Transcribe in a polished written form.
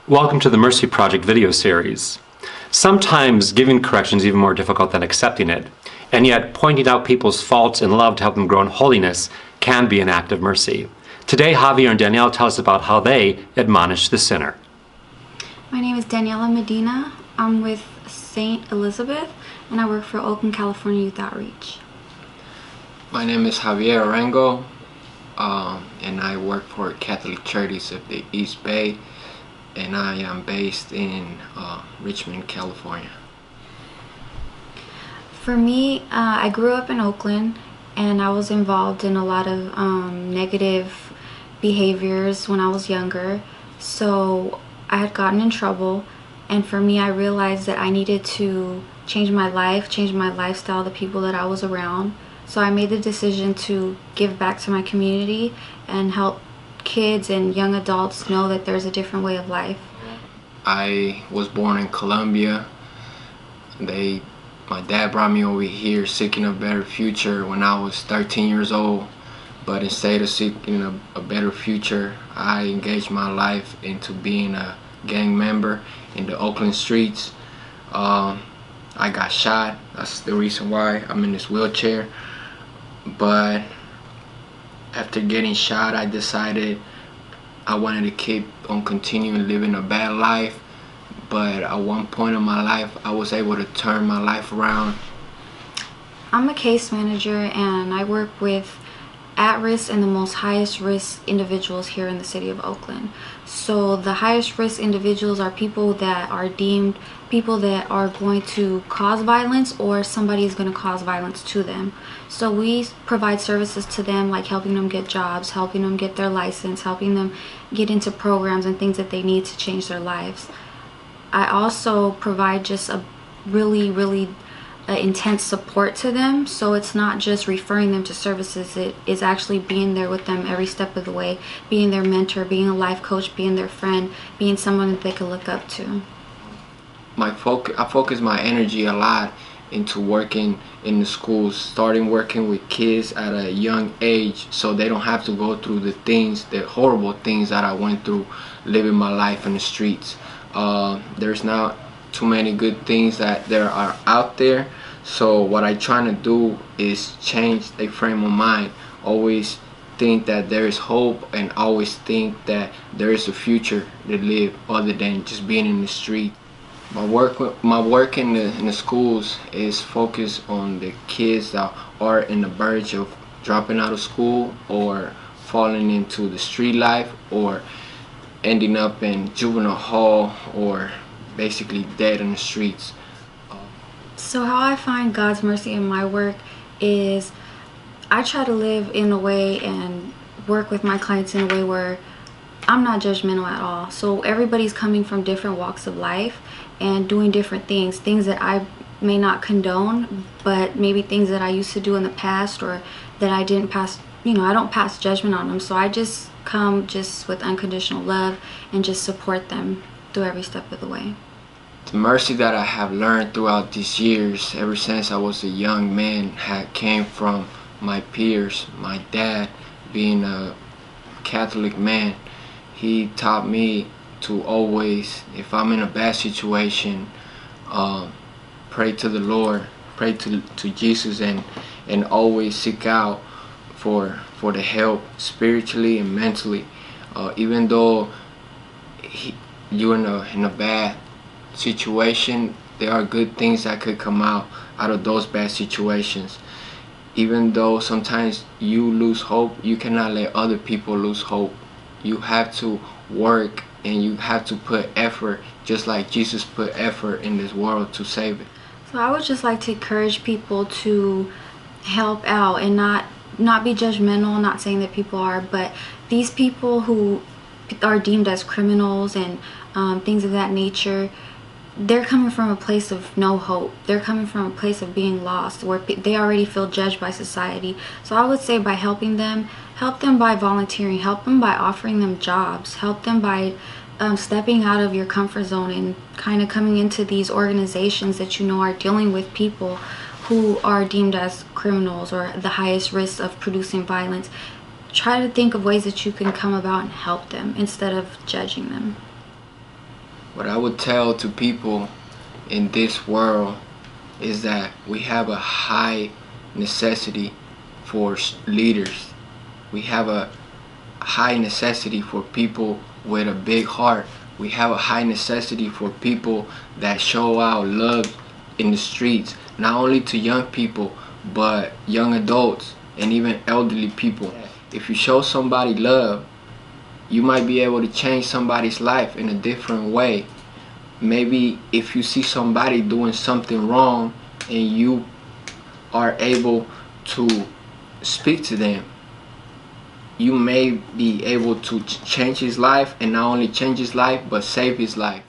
Welcome to the Mercy Project video series. Sometimes giving correction is even more difficult than accepting it, and yet pointing out people's faults in love to help them grow in holiness can be an act of mercy. Today, Javier and Danielle tell us about how they admonish the sinner. My name is Daniela Medina. I'm with St. Elizabeth, and I work for Oakland, California Youth Outreach. My name is Javier Arango, and I work for Catholic Charities of the East Bay, and I am based in Richmond, California. For me, I grew up in Oakland, and I was involved in a lot of negative behaviors when I was younger. So I had gotten in trouble, and for me, I realized that I needed to change my life, change my lifestyle, the people that I was around. So I made the decision to give back to my community and help kids and young adults know that there's a different way of life. I was born in Colombia. My dad brought me over here seeking a better future when I was 13 years old. But instead of seeking a better future, I engaged my life into being a gang member in the Oakland streets. I got shot. That's the reason why I'm in this wheelchair. But after getting shot, I decided I wanted to keep on continuing living a bad life. But at one point in my life, I was able to turn my life around. I'm a case manager, and I work with at-risk and the most highest risk individuals here in the city of Oakland. So the highest risk individuals are people that are deemed people that are going to cause violence, or somebody is going to cause violence to them. So we provide services to them, like helping them get jobs, helping them get their license, helping them get into programs and things that they need to change their lives. I also provide just a really intense support to them. So it's not just referring them to services, it is actually being there with them every step of the way, being their mentor, being a life coach, being their friend, being someone that they can look up to. I focus my energy a lot into working in the schools, starting working with kids at a young age so they don't have to go through the horrible things that I went through living my life in the streets. There's not too many good things that there are out there. So what I'm trying to do is change their frame of mind. Always think that there is hope, and always think that there is a future to live other than just being in the street. My work in the schools is focused on the kids that are in the verge of dropping out of school, or falling into the street life, or ending up in juvenile hall, or basically dead in the streets. So how I find God's mercy in my work is I try to live in a way and work with my clients in a way where I'm not judgmental at all. So everybody's coming from different walks of life and doing different things that I may not condone, but maybe things that I used to do in the past, or that I didn't pass, I don't pass judgment on them. So I just come just with unconditional love and just support them through every step of the way. The mercy that I have learned throughout these years, ever since I was a young man, came from my peers. My dad, being a Catholic man, he taught me to always, if I'm in a bad situation, pray to the Lord, pray to Jesus, and always seek out for the help spiritually and mentally. Even though you're in a bad situation, there are good things that could come out of those bad situations. Even though sometimes you lose hope, you cannot let other people lose hope. You have to work, and you have to put effort, just like Jesus put effort in this world to save it. So I would just like to encourage people to help out and not be judgmental. Not saying that people are, but these people who are deemed as criminals and things of that nature, they're coming from a place of no hope. They're coming from a place of being lost, where they already feel judged by society. So I would say by helping them, help them by volunteering, help them by offering them jobs, help them by stepping out of your comfort zone and kind of coming into these organizations that are dealing with people who are deemed as criminals or the highest risk of producing violence. Try to think of ways that you can come about and help them instead of judging them. What I would tell to people in this world is that we have a high necessity for leaders. We have a high necessity for people with a big heart. We have a high necessity for people that show out love in the streets, not only to young people, but young adults and even elderly people. If you show somebody love, you might be able to change somebody's life in a different way. Maybe if you see somebody doing something wrong and you are able to speak to them, you may be able to change his life, and not only change his life but save his life.